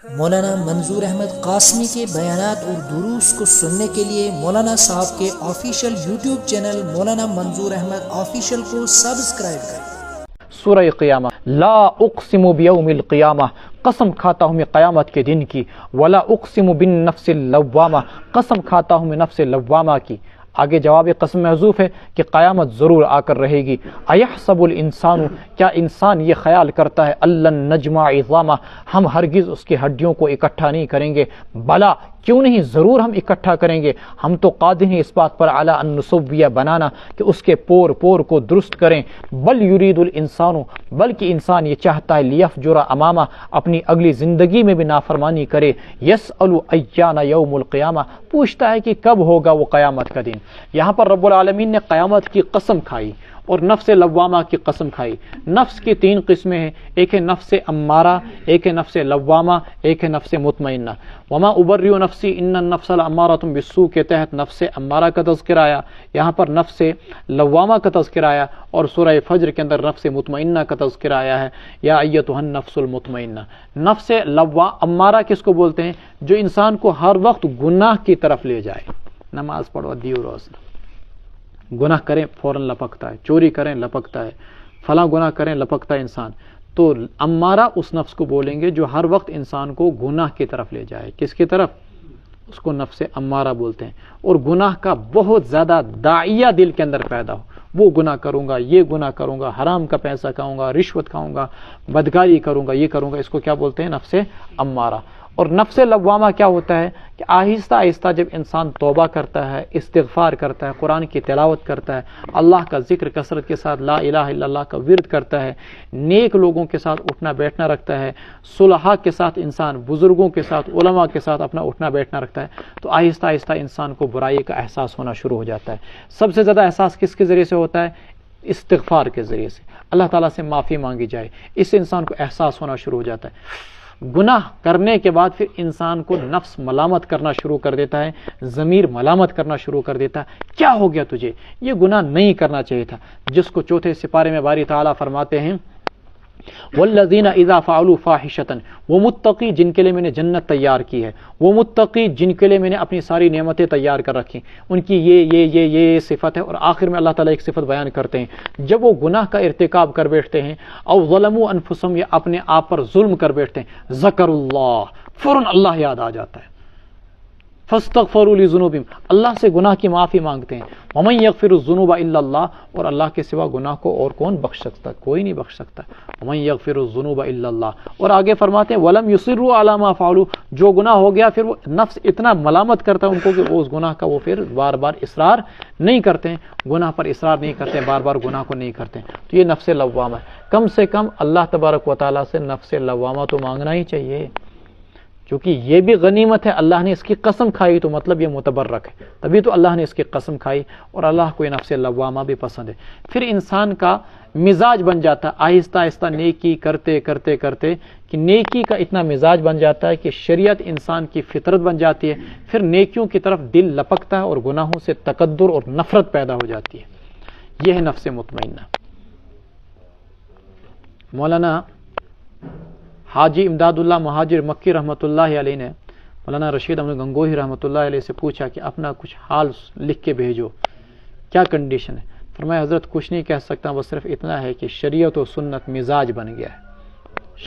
مولانا منظور احمد قاسمی کے بیانات اور دروس کو سننے کے لیے مولانا صاحب کے آفیشیل یوٹیوب چینل مولانا منظور احمد آفیشیل کو سبسکرائب کریں۔ سورہ قیامہ، لا اقسم بیوم القیامہ، قسم کھاتا ہوں میں قیامت کے دن کی، ولا اقسم بالنفس اللوامہ، قسم کھاتا ہوں میں نفس لوامہ کی۔ آگے جواب قسم محذوف ہے کہ قیامت ضرور آ کر رہے گی۔ ایحسب الانسان، کیا انسان یہ خیال کرتا ہے الن نجمع عظامہ، ہم ہرگز اس کی ہڈیوں کو اکٹھا نہیں کریں گے؟ بلا، کیوں نہیں، ضرور ہم اکٹھا کریں گے۔ ہم تو قادر ہیں اس بات پر علی ان نسویہ بنانا، کہ اس کے پور پور کو درست کریں۔ بل یرید الانسان، بلکہ انسان یہ چاہتا ہے لیفجر امامہ، اپنی اگلی زندگی میں بھی نافرمانی کرے۔ یسأل ایان یوم القیامہ، پوچھتا ہے کہ کب ہوگا وہ قیامت کا دن۔ یہاں پر رب العالمین نے قیامت کی قسم کھائی اور نفس لوامہ کی قسم کھائی۔ نفس کی تین قسمیں ہیں، ایک ہے نفس امارہ، ایک ہے نفس لوامہ، ایک ہے نفس مطمئنہ۔ وما ابرئ نفسی ان النفس لامارۃ بالسوء کے تحت نفس امارہ کا تذکرہ آیا، یہاں پر نفس لوامہ کا تذکرہ آیا، اور سورہ فجر کے اندر نفس مطمئنہ کا تذکرہ آیا ہے، یا ایتھا النفس المطمئنہ۔ نفس امارہ کس کو بولتے ہیں؟ جو انسان کو ہر وقت گناہ کی طرف لے جائے۔ نماز پڑھو، دیو روز، گناہ کریں فوراً لپکتا ہے، چوری کریں لپکتا ہے، فلاں گناہ کریں لپکتا ہے انسان۔ تو امارہ اس نفس کو بولیں گے جو ہر وقت انسان کو گناہ کی طرف لے جائے۔ کس کی طرف؟ اس کو نفس امارہ بولتے ہیں۔ اور گناہ کا بہت زیادہ داعیہ دل کے اندر پیدا ہو، وہ گناہ کروں گا، یہ گناہ کروں گا، حرام کا پیسہ کھاؤں گا، رشوت کھاؤں گا، بدکاری کروں گا، یہ کروں گا، اس کو کیا بولتے ہیں؟ نفس امارہ۔ اور نفس لوامہ کیا ہوتا ہے کہ آہستہ آہستہ جب انسان توبہ کرتا ہے، استغفار کرتا ہے، قرآن کی تلاوت کرتا ہے، اللہ کا ذکر کثرت کے ساتھ لا الہ الا اللہ کا ورد کرتا ہے، نیک لوگوں کے ساتھ اٹھنا بیٹھنا رکھتا ہے، صلحاء کے ساتھ انسان، بزرگوں کے ساتھ، علماء کے ساتھ اپنا اٹھنا بیٹھنا رکھتا ہے، تو آہستہ آہستہ انسان کو برائی کا احساس ہونا شروع ہو جاتا ہے۔ سب سے زیادہ احساس کس کے ذریعے سے ہوتا ہے؟ استغفار کے ذریعے سے، اللہ تعالیٰ سے معافی مانگی جائے، اس سے انسان کو احساس ہونا شروع ہو جاتا ہے۔ گناہ کرنے کے بعد پھر انسان کو نفس ملامت کرنا شروع کر دیتا ہے، ضمیر ملامت کرنا شروع کر دیتا ہے، کیا ہو گیا تجھے، یہ گناہ نہیں کرنا چاہیے تھا۔ جس کو چوتھے سپارے میں باری تعالیٰ فرماتے ہیں والذین اذا فعلوا فاحشۃ، وہ متقی جن کے لیے میں نے جنت تیار کی ہے، وہ متقی جن کے لیے میں نے اپنی ساری نعمتیں تیار کر رکھی، ان کی یہ صفت ہے۔ اور آخر میں اللہ تعالیٰ ایک صفت بیان کرتے ہیں، جب وہ گناہ کا ارتکاب کر بیٹھتے ہیں، او ظلموا انفسهم، یا اپنے آپ پر ظلم کر بیٹھتے ہیں، ذکر اللہ، فوراً اللہ یاد آ جاتا ہے، فاستغفروا لذنوبہم، اللہ سے گناہ کی معافی مانگتے ہیں، ومن یغفر الذنوب الا اللہ، اور اللہ کے سوا گناہ کو اور کون بخش سکتا؟ کوئی نہیں بخش سکتا، ومن یغفر الذنوب الا اللہ۔ اور آگے فرماتے ہیں ولم یصروا علی ما فعلوا، جو گناہ ہو گیا پھر وہ نفس اتنا ملامت کرتا ہے ان کو کہ وہ اس گناہ کا وہ پھر بار بار اصرار نہیں کرتے ہیں، گناہ پر اصرار نہیں کرتے ہیں، بار بار گناہ کو نہیں کرتے ہیں۔ تو یہ نفس لوامہ ہے۔ کم سے کم اللہ تبارک و تعالیٰ سے نفس لوامہ تو مانگنا ہی چاہیے، کیونکہ یہ بھی غنیمت ہے، اللہ نے اس کی قسم کھائی تو مطلب یہ متبرک ہے، تبھی تو اللہ نے اس کی قسم کھائی، اور اللہ کو یہ نفس لوامہ بھی پسند ہے۔ پھر انسان کا مزاج بن جاتا ہے آہستہ آہستہ نیکی کرتے کرتے کرتے، کہ نیکی کا اتنا مزاج بن جاتا ہے کہ شریعت انسان کی فطرت بن جاتی ہے، پھر نیکیوں کی طرف دل لپکتا ہے اور گناہوں سے تقدر اور نفرت پیدا ہو جاتی ہے۔ یہ ہے نفس مطمئنہ۔ مولانا حاجی امداد اللہ مہاجر مکی رحمۃ اللہ علیہ نے مولانا رشید احمد گنگوہی رحمۃ اللہ علیہ سے پوچھا کہ اپنا کچھ حال لکھ کے بھیجو، کیا کنڈیشن ہے؟ فرمایا حضرت کچھ نہیں کہہ سکتا، بس صرف اتنا ہے کہ شریعت اور سنت مزاج بن گیا ہے،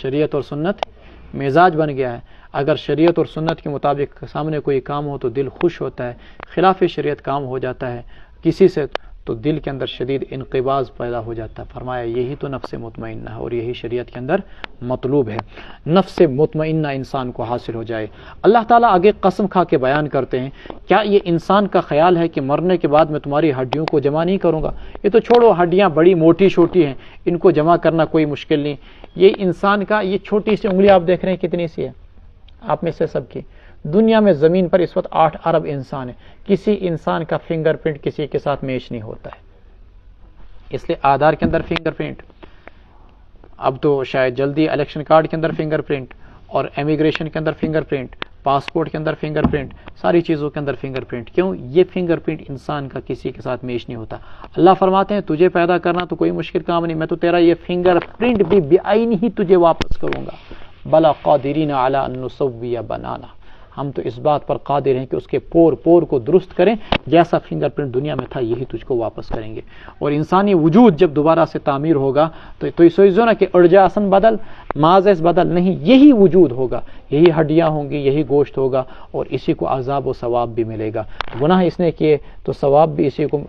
شریعت اور سنت مزاج بن گیا ہے۔ اگر شریعت اور سنت کے مطابق سامنے کوئی کام ہو تو دل خوش ہوتا ہے، خلاف شریعت کام ہو جاتا ہے کسی سے تو دل کے اندر شدید انقباض پیدا ہو جاتا ہے۔ فرمایا یہی تو نفس مطمئنہ ہے، اور یہی شریعت کے اندر مطلوب ہے، نفس مطمئنہ انسان کو حاصل ہو جائے۔ اللہ تعالیٰ آگے قسم کھا کے بیان کرتے ہیں، کیا یہ انسان کا خیال ہے کہ مرنے کے بعد میں تمہاری ہڈیوں کو جمع نہیں کروں گا؟ یہ تو چھوڑو، ہڈیاں بڑی موٹی چھوٹی ہیں، ان کو جمع کرنا کوئی مشکل نہیں۔ یہ انسان کا یہ چھوٹی سی انگلی آپ دیکھ رہے ہیں کتنی سی ہے آپ میں سے سب کی؟ دنیا میں زمین پر اس وقت 8 ارب انسان ہے، کسی انسان کا فنگر پرنٹ کسی کے ساتھ میچ نہیں ہوتا ہے۔ اس لیے آدھار کے اندر فنگر پرنٹ، اب تو شاید جلدی الیکشن کارڈ کے اندر فنگر پرنٹ، اور امیگریشن کے اندر فنگر پرنٹ، پاسپورٹ کے اندر فنگر پرنٹ، ساری چیزوں کے اندر فنگر پرنٹ۔ کیوں؟ یہ فنگر پرنٹ انسان کا کسی کے ساتھ میچ نہیں ہوتا۔ اللہ فرماتے ہیں تجھے پیدا کرنا تو کوئی مشکل کام نہیں، میں تو تیرا یہ فنگر پرنٹ بھی بعین ہی تجھے واپس کروں گا، بلا قادرین علی ان نسوی بنانا، ہم تو اس بات پر قادر ہیں کہ اس کے پور پور کو درست کریں، جیسا فنگر پرنٹ دنیا میں تھا یہی تجھ کو واپس کریں گے۔ اور انسانی وجود جب دوبارہ سے تعمیر ہوگا تو یہ سوچو نا کہ ارجاسن بدل مازیس بدل نہیں، یہی وجود ہوگا، یہی ہڈیاں ہوں گی، یہی گوشت ہوگا، اور اسی کو عذاب و ثواب بھی ملے گا۔ گناہ اس نے کیے تو ثواب بھی اسی کو،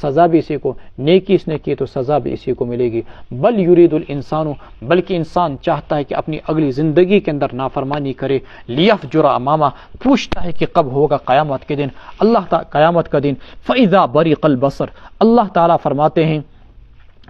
سزا بھی اسی کو، نیکی اس نے کی تو سزا بھی اسی کو ملے گی۔ بل یرید الانسان، بلکہ انسان چاہتا ہے کہ اپنی اگلی زندگی کے اندر نافرمانی کرے، لیفجر امامہ، پوچھتا ہے کہ کب ہوگا قیامت کے دن، اللہ تعالی قیامت کا دن۔ فاذا بریق البصر، اللہ تعالیٰ فرماتے ہیں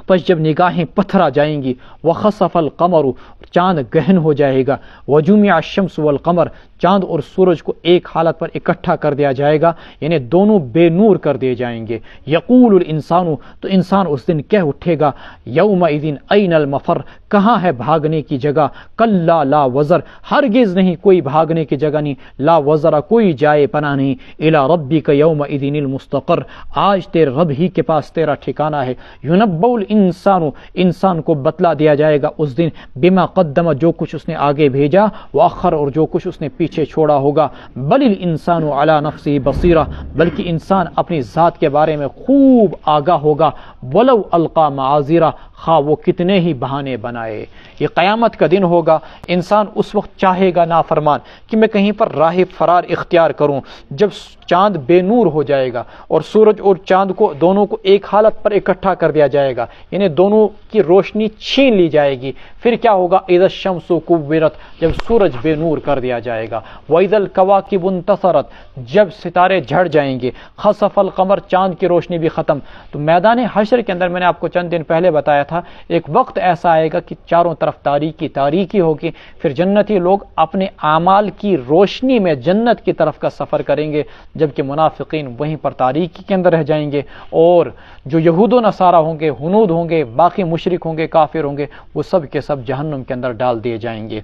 پس جب نگاہیں پتھرا جائیں گی، وخسف القمر، چاند گہن ہو جائے گا، وجمع الشمس والقمر، چاند اور سورج کو ایک حالت پر اکٹھا کر دیا جائے گا، یعنی دونوں بے نور کر دیے جائیں گے۔ یقول الانسان، تو انسان اس دن کہہ اٹھے گا، یومئذ این المفر، کہاں ہے بھاگنے کی جگہ، کلا لا وزر، ہرگز نہیں کوئی بھاگنے کی جگہ نہیں، لا وزر کوئی جائے پناہ نہیں، الی ربک یومئذ المستقر، آج تیرے رب ہی کے پاس تیرا ٹھکانہ ہے۔ ینبأ الانسان، انسان کو بتلا دیا جائے گا اس دن، بما قدم، جو کچھ اس نے آگے بھیجا، واخر، اور جو کچھ اس نے پیچھے چھوڑا ہوگا۔ بل الانسان علی نفسہ بصیرہ، بلکہ انسان اپنی ذات کے بارے میں خوب آگاہ ہوگا، ولو القی معاذیرہ، خواہ وہ کتنے ہی بہانے بنائے۔ یہ قیامت کا دن ہوگا، انسان اس وقت چاہے گا نافرمان کہ میں کہیں پر راہ فرار اختیار کروں، جب چاند بے نور ہو جائے گا اور سورج اور چاند کو دونوں کو ایک حالت پر اکٹھا کر دیا جائے گا، یعنی دونوں کی روشنی چھین لی جائے گی، پھر کیا ہوگا، اذا الشمس کورت، جب سورج بے نور کر دیا جائے گا، واذا الکواکب انتثرت، جب ستارے جھڑ جائیں گے، خسف القمر، چاند کی روشنی بھی ختم۔ تو میدان حشر کے اندر میں نے آپ کو چند دن پہلے بتایا تھا، ایک وقت ایسا آئے گا کہ چاروں طرف تاریکی تاریکی ہوگی، پھر جنتی لوگ اپنے اعمال کی روشنی میں جنت کی طرف کا سفر کریں گے، جبکہ منافقین وہیں پر تاریکی کے اندر رہ جائیں گے، اور جو یہود و نصارہ ہوں گے، ہنود ہوں گے، باقی مشرک ہوں گے، کافر ہوں گے، وہ سب کے سب جہنم کے اندر ڈال دیے جائیں گے۔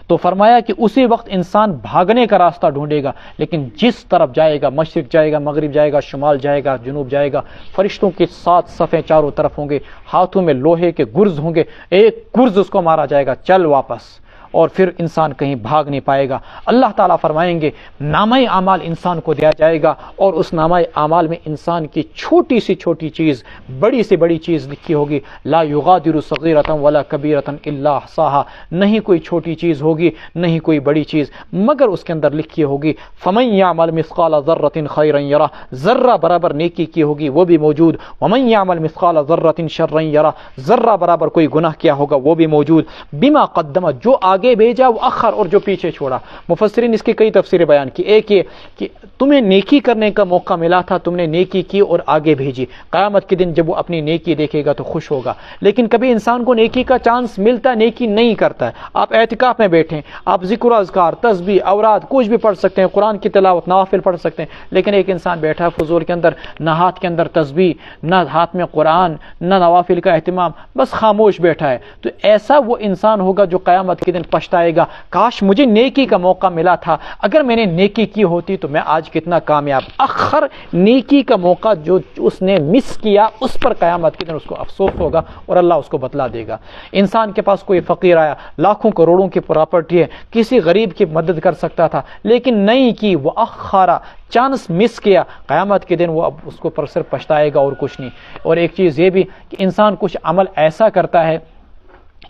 تو فرمایا کہ اسی وقت انسان بھاگنے کا راستہ ڈھونڈے گا، لیکن جس طرف جائے گا، مشرق جائے گا، مغرب جائے گا، شمال جائے گا، جنوب جائے گا، فرشتوں کے 7 صفیں چاروں طرف ہوں گے، ہاتھوں میں لوہے کے گرز ہوں گے، ایک گرز اس کو مارا جائے گا، چل واپس، اور پھر انسان کہیں بھاگ نہیں پائے گا۔ اللہ تعالیٰ فرمائیں گے نامہ اعمال انسان کو دیا جائے گا، اور اس نامہ اعمال میں انسان کی چھوٹی سی چھوٹی چیز، بڑی سے بڑی چیز لکھی ہوگی، لا یغادر صغیرۃ ولا کبیرۃ الا احصاھا، نہیں کوئی چھوٹی چیز ہوگی، نہیں کوئی بڑی چیز، مگر اس کے اندر لکھی ہوگی، فمن یعمل مثقال ذرۃ خیرا یرہ، ذرہ برابر نیکی کی ہوگی وہ بھی موجود، ومن یعمل مثقال ذرۃ شرا یرہ، ذرہ برابر کوئی گناہ کیا ہوگا وہ بھی موجود، بما قدم، جو آگے بھیجا، وہ اخر، اور جو پیچھے چھوڑا۔ مفسرین اس کی کئی تفسیریں بیان کی، ایک یہ کہ تمہیں نیکی کرنے کا موقع ملا تھا، تم نے نیکی کی اور آگے بھیجی، قیامت کے دن جب وہ اپنی نیکی دیکھے گا تو خوش ہوگا، لیکن کبھی انسان کو نیکی کا چانس ملتا، نیکی نہیں کرتا ہے۔ آپ اعتکاف میں بیٹھیں، آپ ذکر و اذکار، تسبیح، اوراد کچھ بھی پڑھ سکتے ہیں، قرآن کی تلاوت، نوافل پڑھ سکتے ہیں، لیکن ایک انسان بیٹھا ہے فضول کے اندر، نہ ہاتھ کے اندر تسبیح، نہ ہاتھ میں قرآن، نہ نوافل کا اہتمام، بس خاموش بیٹھا ہے، تو ایسا وہ انسان ہوگا جو قیامت کے دن پچھتائے گا، کاش مجھے نیکی کا موقع ملا تھا، اگر میں نے نیکی کی ہوتی تو میں آج کتنا کامیاب۔ اخر نیکی کا موقع جو اس نے مس کیا، اس پر قیامت کے دن اس کو افسوس ہوگا، اور اللہ اس کو بتلا دے گا۔ انسان کے پاس کوئی فقیر آیا، لاکھوں کروڑوں کی پراپرٹی ہے، کسی غریب کی مدد کر سکتا تھا لیکن نہیں کی، وہ اخارا، چانس مس کیا، قیامت کے دن وہ اب اس کو پر صرف پچھتائے گا اور کچھ نہیں۔ اور ایک چیز یہ بھی کہ انسان کچھ عمل ایسا کرتا ہے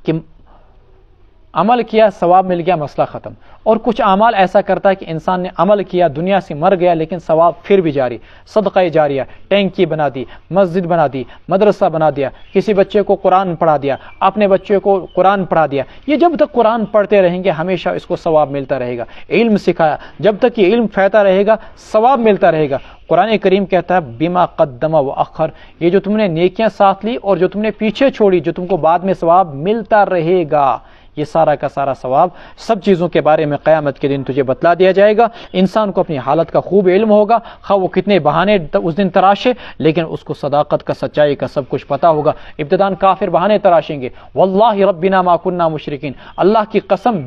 کہ عمل کیا، ثواب مل گیا، مسئلہ ختم، اور کچھ اعمال ایسا کرتا ہے کہ انسان نے عمل کیا، دنیا سے مر گیا، لیکن ثواب پھر بھی جاری، صدقہ جاریہ، ٹینکی بنا دی، مسجد بنا دی، مدرسہ بنا دیا، کسی بچے کو قرآن پڑھا دیا، اپنے بچے کو قرآن پڑھا دیا، یہ جب تک قرآن پڑھتے رہیں گے ہمیشہ اس کو ثواب ملتا رہے گا۔ علم سکھایا، جب تک یہ علم پھیلتا رہے گا ثواب ملتا رہے گا۔ قرآن کریم کہتا ہے بما قدم و اخر، یہ جو تم نے نیکیاں ساتھ لی اور جو تم نے پیچھے چھوڑی، جو تم کو بعد میں ثواب ملتا رہے گا، یہ سارا کا سارا ثواب سب چیزوں کے بارے میں قیامت کے دن تجھے بتلا دیا جائے گا۔ انسان کو اپنی حالت کا خوب علم ہوگا، خواہ وہ کتنے بہانے اس دن تراشے، لیکن اس کو صداقت کا، سچائی کا سب کچھ پتا ہوگا۔ ابتداً کافر بہانے تراشیں گے، واللہ ربنا ما کننا مشرکین، اللہ کی قسم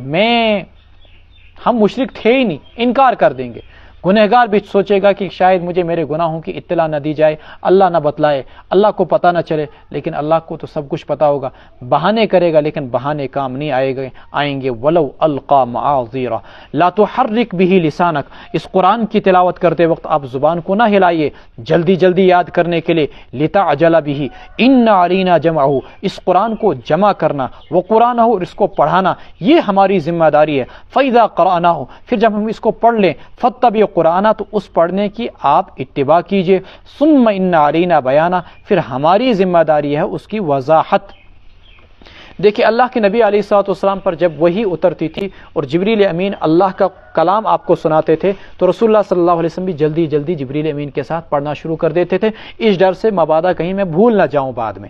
ہم مشرک تھے ہی نہیں، انکار کر دیں گے۔ گنہگار بھی سوچے گا کہ شاید مجھے میرے گناہوں کی اطلاع نہ دی جائے، اللہ نہ بتلائے، اللہ کو پتہ نہ چلے، لیکن اللہ کو تو سب کچھ پتہ ہوگا۔ بہانے کرے گا لیکن بہانے کام نہیں آئیں گے۔ وَلَوْ أَلْقَى مَعَاذِيرَ لَا تُحَرِّكْ بِهِ لِسَانَكَ، اس قرآن کی تلاوت کرتے وقت آپ زبان کو نہ ہلائیے جلدی جلدی یاد کرنے کے لیے، لِتَعْجَلَ بِهِ إِنَّ عَلَيْنَا جَمْعَهُ، اس قرآن کو جمع کرنا، وَقُرْآنَهُ، اور اس کو پڑھانا، یہ ہماری ذمہ داری ہے۔ فَإِذَا قَرَأْنَاهُ، پھر جب ہم اس کو پڑھ لیں، فَاتَّبِعْ قرآنہ، تو اس پڑھنے کی آپ اتباع کیجئے، ثُمَّ إِنَّ عَلَيْنَا بَيَانَهُ، پھر ہماری ذمہ داری ہے اس کی وضاحت۔ دیکھیں اللہ کے نبی علیہ الصلوۃ والسلام پر جب وحی اترتی تھی اور جبریل امین اللہ کا کلام آپ کو سناتے تھے تو رسول اللہ صلی اللہ علیہ وسلم بھی جلدی جلدی جبریل امین کے ساتھ پڑھنا شروع کر دیتے تھے، اس ڈر سے مبادا کہیں میں بھول نہ جاؤں بعد میں۔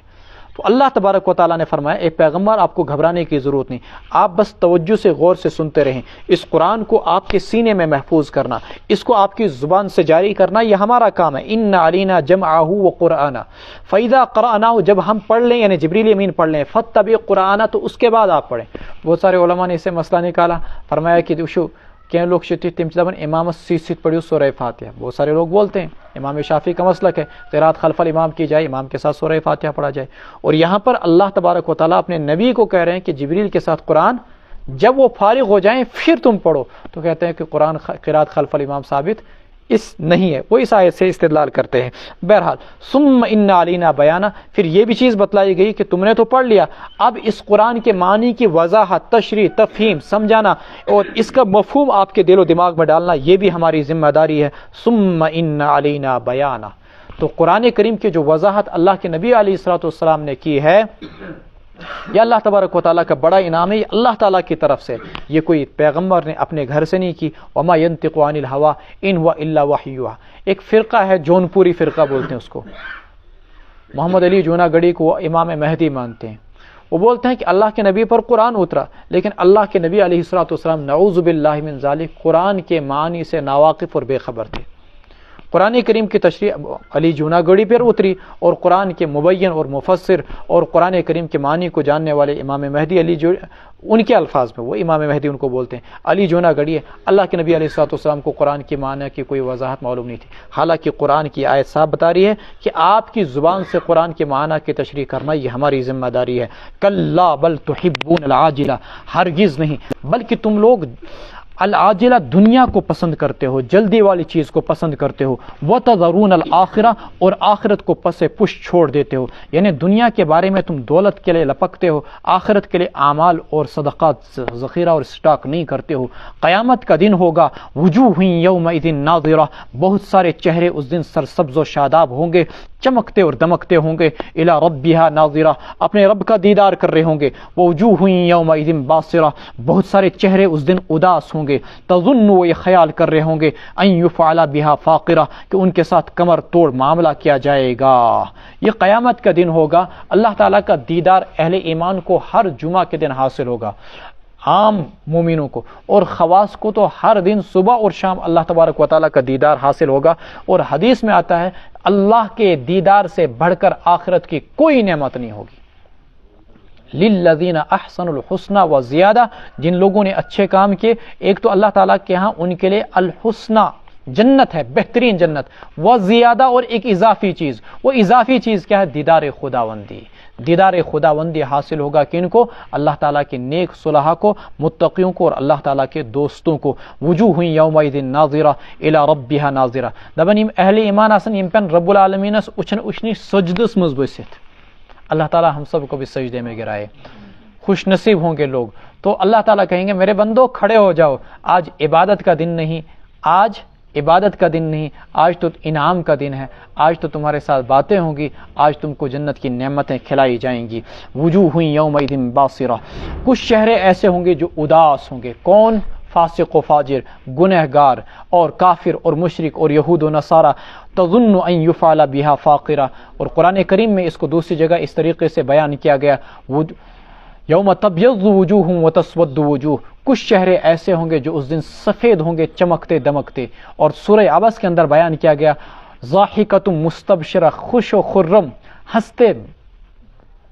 تو اللہ تبارک و تعالیٰ نے فرمایا اے پیغمبر آپ کو گھبرانے کی ضرورت نہیں، آپ بس توجہ سے غور سے سنتے رہیں، اس قرآن کو آپ کے سینے میں محفوظ کرنا، اس کو آپ کی زبان سے جاری کرنا، یہ ہمارا کام ہے۔ ان علینا جمعہ وقرآنہ فاذا قرأناہ، جب ہم پڑھ لیں یعنی جبریل امین پڑھ لیں، فاتبع قرآنہ، تو اس کے بعد آپ پڑھیں۔ بہت سارے علماء نے اسے مسئلہ نکالا، فرمایا کہ کہیں لوگ تم امامت سیت پڑھی سورہ فاتحہ، بہت سارے لوگ بولتے ہیں امام شافعی کا مسلک ہے قرات خلف الامام کی جائے، امام کے ساتھ سورہ فاتحہ پڑھا جائے، اور یہاں پر اللہ تبارک و تعالیٰ اپنے نبی کو کہہ رہے ہیں کہ جبریل کے ساتھ قرآن جب وہ فارغ ہو جائیں پھر تم پڑھو، تو کہتے ہیں کہ قرآن قرات خلف الامام ثابت اس نہیں ہے، وہ اس آیت سے استدلال کرتے ہیں۔ بہرحال ثم ان علینا بیانہ، پھر یہ بھی چیز بتلائی گئی کہ تم نے تو پڑھ لیا، اب اس قرآن کے معنی کی وضاحت، تشریح، تفہیم، سمجھانا اور اس کا مفہوم آپ کے دل و دماغ میں ڈالنا، یہ بھی ہماری ذمہ داری ہے۔ ثم ان علینا بیانہ، تو قرآن کریم کی جو وضاحت اللہ کے نبی علیہ الصلوۃ والسلام نے کی ہے، یہ اللہ تبارک و تعالیٰ کا بڑا انعام ہے، یہ اللہ تعالیٰ کی طرف سے، یہ کوئی پیغمبر نے اپنے گھر سے نہیں کی۔ وما ينطق عن الهوى ان هو الا وحی یوحی، ایک فرقہ ہے جون پوری فرقہ بولتے ہیں اس کو، محمد علی جوناگڑھی کو امام مہدی مانتے ہیں، وہ بولتے ہیں کہ اللہ کے نبی پر قرآن اترا، لیکن اللہ کے نبی علیہ الصلوۃ والسلام نعوذ باللہ من ذالک قرآن کے معنی سے ناواقف اور بے خبر تھے۔ قرآن کریم کی تشریح علی جوناگڑھی پر اتری، اور قرآن کے مبین اور مفسر اور قرآن کریم کے معنی کو جاننے والے امام مہدی ان کے الفاظ میں وہ امام مہدی ان کو بولتے ہیں، علی جوناگڑھی ہے۔ اللہ کے نبی علیہ الصلوۃ والسلام کو قرآن کے معنی کی کوئی وضاحت معلوم نہیں تھی، حالانکہ قرآن کی آیت صاحب بتا رہی ہے کہ آپ کی زبان سے قرآن کے معنی کی تشریح کرنا یہ ہماری ذمہ داری ہے۔ کلا بل تحبون العاجلہ، ہرگز نہیں، بلکہ تم لوگ العاجلہ دنیا کو پسند کرتے ہو، جلدی والی چیز کو پسند کرتے ہو، وتذرون الآخرہ، اور آخرت کو پس پش چھوڑ دیتے ہو، یعنی دنیا کے بارے میں تم دولت کے لیے لپکتے ہو، آخرت کے لیے اعمال اور صدقات ذخیرہ اور سٹاک نہیں کرتے ہو۔ قیامت کا دن ہوگا، وجوہ یومئذ ناظرہ، بہت سارے چہرے اس دن سرسبز و شاداب ہوں گے، چمکتے اور دمکتے ہوں گے، الی ربها ناظرہ، اپنے رب کا دیدار کر رہے ہوں گے، ووجوہ یومئذ باصرہ، بہت سارے چہرے اس دن اداس ہوں گے، تظن، وہ یہ خیال کر رہے ہوں گے، ان یفعل بها فاقرہ، کہ ان کے ساتھ کمر توڑ معاملہ کیا جائے گا۔ یہ قیامت کا دن ہوگا، اللہ تعالیٰ کا دیدار اہل ایمان کو ہر جمعہ کے دن حاصل ہوگا، عام مومنوں کو، اور خواص کو تو ہر دن صبح اور شام اللہ تبارک و تعالیٰ کا دیدار حاصل ہوگا۔ اور حدیث میں آتا ہے اللہ کے دیدار سے بڑھ کر آخرت کی کوئی نعمت نہیں ہوگی۔ للذین احسنوا الحسنى وزیادہ، جن لوگوں نے اچھے کام کیے، ایک تو اللہ تعالیٰ کے ہاں ان کے لیے الحسنى جنت ہے، بہترین جنت، وزیادہ، اور ایک اضافی چیز، وہ اضافی چیز کیا ہے؟ دیدار خداوندی، دیدار خداوندی حاصل ہوگا کن کو؟ اللہ تعالیٰ کے نیک صلحاء کو، متقیوں کو، اور اللہ تعالیٰ کے دوستوں کو۔ وجوہ یومئذ ناظرہ الی ربها ناظرہ، دپن یم اہل ایمان آسن یم پن رب العالمینس اچھن اچھنی سجدس مز بسِتھ، اللہ تعالیٰ ہم سب کو بھی سجدے میں گرائے، خوش نصیب ہوں گے لوگ۔ تو اللہ تعالیٰ کہیں گے میرے بندو کھڑے ہو جاؤ، آج عبادت کا دن نہیں، آج عبادت کا دن نہیں، آج تو انعام کا دن ہے، آج تو تمہارے ساتھ باتیں ہوں گی، آج تم کو جنت کی نعمتیں کھلائی جائیں گی۔ وجوہ یومئذ باصرہ، کچھ چہرے ایسے ہوں گے جو اداس ہوں گے، کون؟ فاسق و فاجر، گنہگار اور کافر اور مشرک اور یہود و نصارہ، تظن ان یفعل بها فاقرہ۔ اور قرآن کریم میں اس کو دوسری جگہ اس طریقے سے بیان کیا گیا، یوم تبیض وجوہ وتسود وجوہ، کچھ چہرے ایسے ہوں گے جو اس دن سفید ہوں گے، چمکتے دمکتے۔ اور سورہ عبس کے اندر بیان کیا گیا ضاحکۃ مستبشرہ، خوش و خرم، ہنستے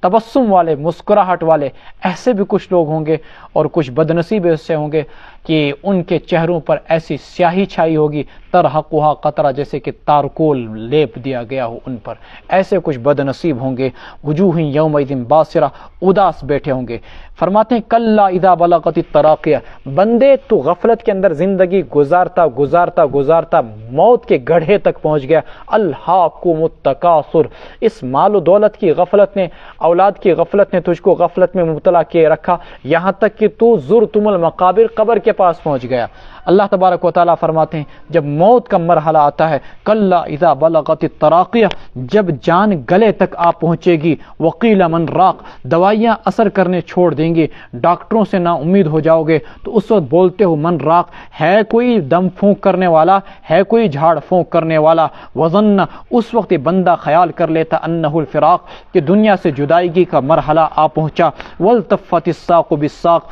تبسم والے، مسکراہٹ والے، ایسے بھی کچھ لوگ ہوں گے، اور کچھ بدنصیب ایسے ہوں گے کہ ان کے چہروں پر ایسی سیاہی چھائی ہوگی ترحقها قطرہ، جیسے کہ تارکول لیپ دیا گیا ہو ان پر. ایسے کچھ بد نصیب ہوں گے. وجوہ یومئذ باسرہ، اداس بیٹھے ہوں گے. فرماتے ہیں کلا اذا بلغت التراقیہ، بندے تو غفلت کے اندر زندگی گزارتا گزارتا گزارتا موت کے گڑھے تک پہنچ گیا. الہاکم التکاثر، اس مال و دولت کی غفلت نے، اولاد کی غفلت نے تجھ کو غفلت میں مبتلا کیے رکھا، یہاں تک کہ تو زرتم المقابر، قبر کے پاس پہنچ گیا. اللہ تبارک و تعالیٰ فرماتے ہیں جب موت کا مرحلہ آتا ہے، کلا اذا بلغت التراقیہ، جب جان گلے تک آ پہنچے گی، وقیل من راق، دوائیاں اثر کرنے چھوڑ دیں گی، ڈاکٹروں سے نا امید ہو جاؤ گے، تو اس وقت بولتے ہو من راق، ہے کوئی دم پھونک کرنے والا، ہے کوئی جھاڑ پھونک کرنے والا. وظن، اس وقت یہ بندہ خیال کر لیتا انہ الفراق، کہ دنیا سے جدائیگی کا مرحلہ آ پہنچا. والتفت الساق بالساق،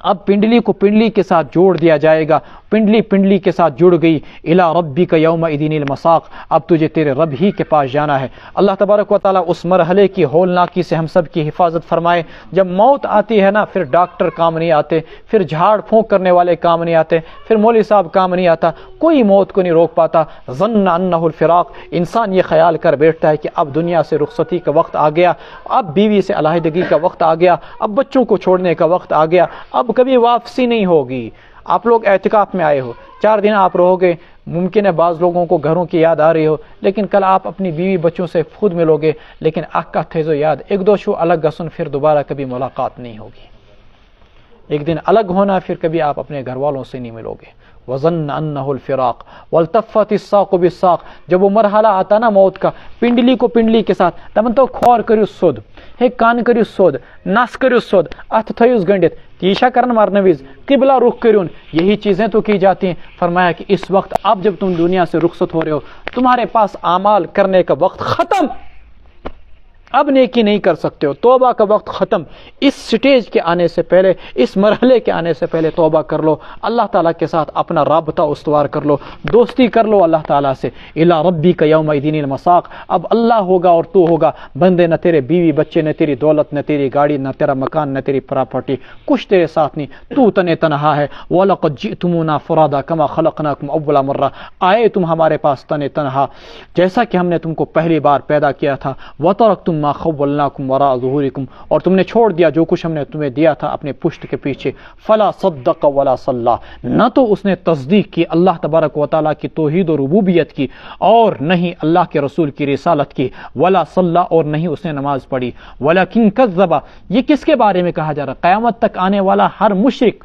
اب پنڈلی کو پنڈلی کے ساتھ جوڑ دیا جائے گا، پنڈلی پنڈلی کے ساتھ جڑ گئی. الی ربک یومئذ المساق، اب تجھے تیرے رب ہی کے پاس جانا ہے. اللہ تبارک و تعالیٰ اس مرحلے کی ہولناکی سے ہم سب کی حفاظت فرمائے. جب موت آتی ہے نا، پھر ڈاکٹر کام نہیں آتے، پھر جھاڑ پھونک کرنے والے کام نہیں آتے، پھر مولوی صاحب کام نہیں آتا، کوئی موت کو نہیں روک پاتا. ظن انہ الفراق، انسان یہ خیال کر بیٹھتا ہے کہ اب دنیا سے رخصتی کا وقت آ گیا، اب بیوی سے علیحدگی کا وقت آ گیا، اب بچوں کو چھوڑنے کا وقت آ گیا، اب کبھی واپسی نہیں ہوگی. آپ لوگ اعتکاف میں آئے ہو، 4 دن آپ رہو گے، ممکن ہے بعض لوگوں کو گھروں کی یاد آ رہی ہو، لیکن کل آپ اپنی بیوی بچوں سے خود ملو گے، لیکن آقا تھیزو یاد، ایک دو شو الگ گسن، پھر دوبارہ کبھی ملاقات نہیں ہوگی. ایک دن الگ ہونا، پھر کبھی آپ اپنے گھر والوں سے نہیں ملو گے. وظن انہ الفراق والتفت الساق بالساق، جب وہ مرحلہ آتا نا موت کا، پنڈلی کو پنڈلی کے ساتھ، تمن تو کھور کریو سود، ہے کان کریو سود، نس کریو سود، اتھ تھیوس گنڈت، تیشا کرن مارنے ویز قبلہ رخ کریون، یہی چیزیں تو کی جاتی ہیں. فرمایا کہ اس وقت اب جب تم دنیا سے رخصت ہو رہے ہو، تمہارے پاس اعمال کرنے کا وقت ختم، اب نیکی نہیں کر سکتے ہو، توبہ کا وقت ختم. اس سٹیج کے آنے سے پہلے، اس مرحلے کے آنے سے پہلے توبہ کر لو، اللہ تعالیٰ کے ساتھ اپنا رابطہ استوار کر لو، دوستی کر لو اللہ تعالیٰ سے. الی ربک یومئذ المساق، اب اللہ ہوگا اور تو ہوگا، بندے نہ تیرے بیوی بچے، نہ تیری دولت، نہ تیری گاڑی، نہ تیرا مکان، نہ تیری پراپرٹی، کچھ تیرے ساتھ نہیں، تو تنہا ہے. وَلَقَدْ جِئْتُمُونَا فُرَادَىٰ كَمَا خَلَقْنَاكُمْ أَوَّلَ مَرَّةٍ، آئے تم ہمارے پاس تنہا جیسا کہ ہم نے تم کو پہلی بار پیدا کیا تھا. وَتَرَكْتُم مَّا خَوَّلْنَاكُمْ وراء ظهوركم، اور تم نے چھوڑ دیا جو کچھ ہم نے تمہیں دیا تھا اپنے پشت کے پیچھے. فلا صدق ولا صلی، نہ تو اس نے تصدیق کی اللہ تبارک و تعالیٰ کی توحید و ربوبیت کی، اور نہیں اللہ کے رسول کی رسالت کی. ولا صلی، اور نہیں اس نے نماز پڑھی. ولکن کذب، یہ کس کے بارے میں کہا جا رہا ہے؟ قیامت تک آنے والا ہر مشرک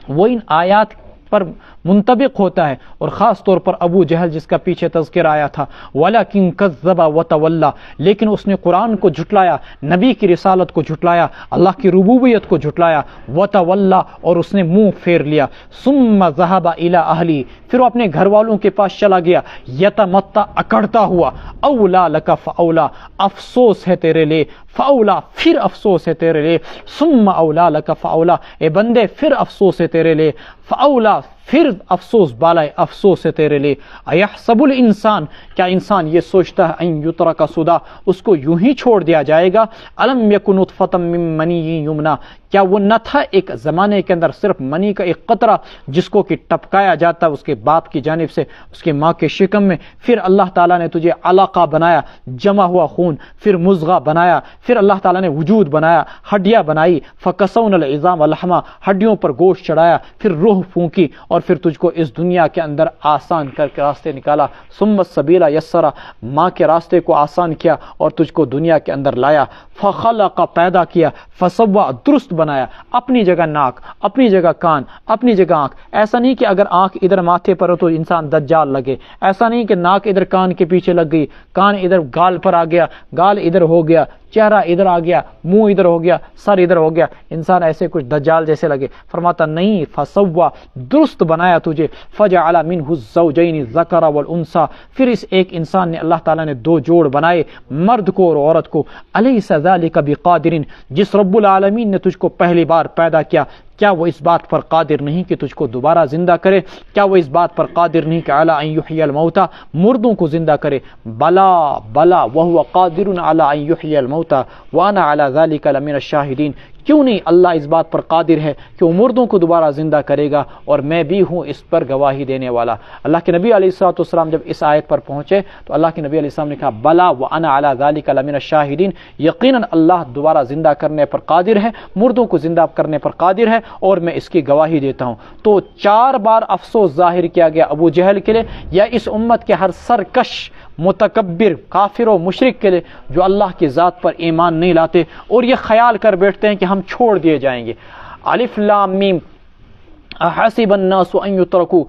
وہ ان آیات پر منطبق ہوتا ہے، اور خاص طور پر ابو جہل جس کا پیچھے تذکر آیا تھا. وَلَكِنْ كَذَّبَ وَتَوَلَّى، لیکن اس نے قرآن کو جھٹلایا، نبی کی رسالت کو جھٹلایا، اللہ کی ربوبیت کو جھٹلایا. وَتَوَلَّى، اور اس نے منہ پھیر لیا. ثُمَّ ذَهَبَ إِلَىٰ أَهْلِهِ، پھر وہ اپنے گھر والوں کے پاس چلا گیا. يَتَمَتَّعُ، اکڑتا ہوا. أَوْلَىٰ لَكَ فَأَوْلَىٰ، افسوس ہے تیرے لیے. فَأَوْلَىٰ، پھر افسوس ہے تیرے لیے. ثُمَّ أَوْلَىٰ لَكَ فَأَوْلَىٰ، اے بندے پھر افسوس ہے تیرے لیے. فَأَوْلَىٰ، پھر افسوس بالائے افسوس ہے تیرے لیے. اَيَحْسَبُ الْإِنسان، کیا انسان یہ سوچتا ہے ان یترک سدی، اس کو یوں ہی چھوڑ دیا جائے گا. الم یکن نطفۃ من منی یمنا، کیا وہ نہ تھا ایک زمانے کے اندر صرف منی کا ایک قطرہ جس کو کہ ٹپکایا جاتا اس کے باپ کی جانب سے اس کے ماں کے شکم میں. پھر اللہ تعالیٰ نے تجھے علاقہ بنایا، جمع ہوا خون، پھر مضغہ بنایا، پھر اللہ تعالیٰ نے وجود بنایا، ہڈیاں بنائی. فکسونا العظام لحما، ہڈیوں پر گوشت چڑھایا، پھر روح پھونکی، اور پھر تجھ کو اس دنیا کے اندر آسان کر کے راستے نکالا. ثم السبیل یسرا، ماں کے راستے کو آسان کیا اور تجھ کو دنیا کے اندر لایا. فخلق، پیدا کیا. فسوا، درست بنایا، اپنی جگہ ناک، اپنی جگہ کان، اپنی جگہ آنکھ. ایسا نہیں کہ اگر آنکھ ادھر ماتھے پر ہو تو انسان دجال لگے، ایسا نہیں کہ ناک ادھر کان کے پیچھے لگ گئی، کان ادھر گال پر آ گیا، گال ادھر ہو گیا، چہرہ ادھر آ گیا، منہ ادھر ہو گیا، سر ادھر ہو گیا، انسان ایسے کچھ دجال جیسے لگے. فرماتا نہیں، فسوا، درست بنایا تجھے. فجعل منہ الزوجین الذکر والانثى، پھر اس ایک انسان نے اللہ تعالیٰ نے 2 جوڑ بنائے، مرد کو اور عورت کو. الیس ذلک بقادر، جس رب العالمین نے تجھ کو پہلی بار پیدا کیا، کیا وہ اس بات پر قادر نہیں کہ تجھ کو دوبارہ زندہ کرے؟ کیا وہ اس بات پر قادر نہیں کہ علی ان یحیی الموتى، مردوں کو زندہ کرے؟ بلا بلا وهو قادر علی ان یحیی الموتى وانا علی ذلک لمن الشاہدین، کیوں نہیں اللہ اس بات پر قادر ہے کہ وہ مردوں کو دوبارہ زندہ کرے گا، اور میں بھی ہوں اس پر گواہی دینے والا۔ اللہ کے نبی علیہ الصلوۃ والسلام جب اس آیت پر پہنچے تو اللہ کے نبی علیہ السلام نے کہا بلا وانا علی ذلک لمن الشاہدین، یقیناً اللہ دوبارہ زندہ کرنے پر قادر ہے، مردوں کو زندہ کرنے پر قادر ہے، اور میں اس کی گواہی دیتا ہوں۔ تو 4 بار افسوس ظاہر کیا گیا ابو جہل کے لیے، یا اس امت کے ہر سرکش متکبر کافر و مشرک کے لیے جو اللہ کی ذات پر ایمان نہیں لاتے اور یہ خیال کر بیٹھتے ہیں کہ ہم چھوڑ دیے جائیں گے۔ الف لام میم احسب الناس ان یترکوا،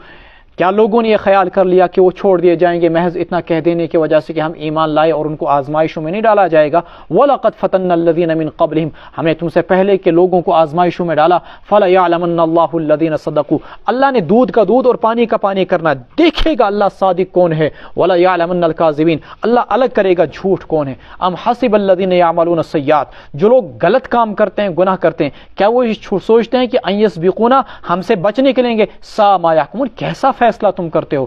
کیا لوگوں نے یہ خیال کر لیا کہ وہ چھوڑ دیے جائیں گے محض اتنا کہہ دینے کی وجہ سے کہ ہم ایمان لائے اور ان کو آزمائشوں میں نہیں ڈالا جائے گا؟ وَلَقَدْ فَتَنَّا الَّذِينَ مِن قَبْلِهِمْ، ہم نے تم سے پہلے کے لوگوں کو آزمائشوں میں ڈالا۔ فَلَيَعْلَمَنَّ اللَّهُ الَّذِينَ صَدَقُوا، اللہ نے دودھ کا دودھ اور پانی کا پانی کرنا، دیکھے گا اللہ صادق کون ہے۔ وَلَيَعْلَمَنَّ الْكَاذِبِينَ، اللہ الگ کرے گا جھوٹ کون ہے۔ ام حسب الذین یعملون السیئات، جو لوگ غلط کام کرتے ہیں، گناہ کرتے ہیں، کیا وہ یہ سوچتے ہیں کہ ان یسبقونا، ہم سے بچ نکلیں گے؟ سا ما یحکمون، کیسا فیصلہ تم کرتے ہو۔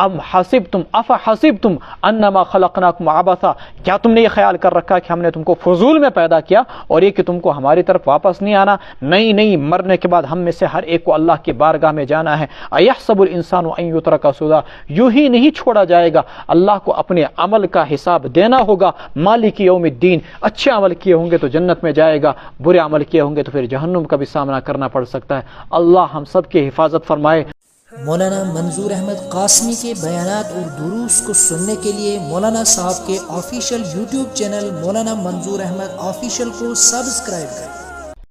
ام حسبتم افحسبتم انما خلقناکم عبثا، کیا تم نے یہ خیال کر رکھا کہ ہم نے تم کو فضول میں پیدا کیا اور یہ کہ تم کو ہماری طرف واپس نہیں آنا؟ نہیں، مرنے کے بعد ہم میں سے ہر ایک کو اللہ کی بارگاہ میں جانا ہے۔ ایحسب الانسان ان یترک سدی، یوں ہی نہیں چھوڑا جائے گا، اللہ کو اپنے عمل کا حساب دینا ہوگا۔ مالک یوم الدین، اچھے عمل کیے ہوں گے تو جنت میں جائے گا، برے عمل کیے ہوں گے تو پھر جہنم کا بھی سامنا کرنا پڑ سکتا ہے۔ اللہ ہم سب کی حفاظت فرمائے۔ مولانا منظور احمد قاسمی کے بیانات اور دروس کو سننے کے لیے مولانا صاحب کے آفیشیل یوٹیوب چینل مولانا منظور احمد آفیشیل کو سبسکرائب کریں۔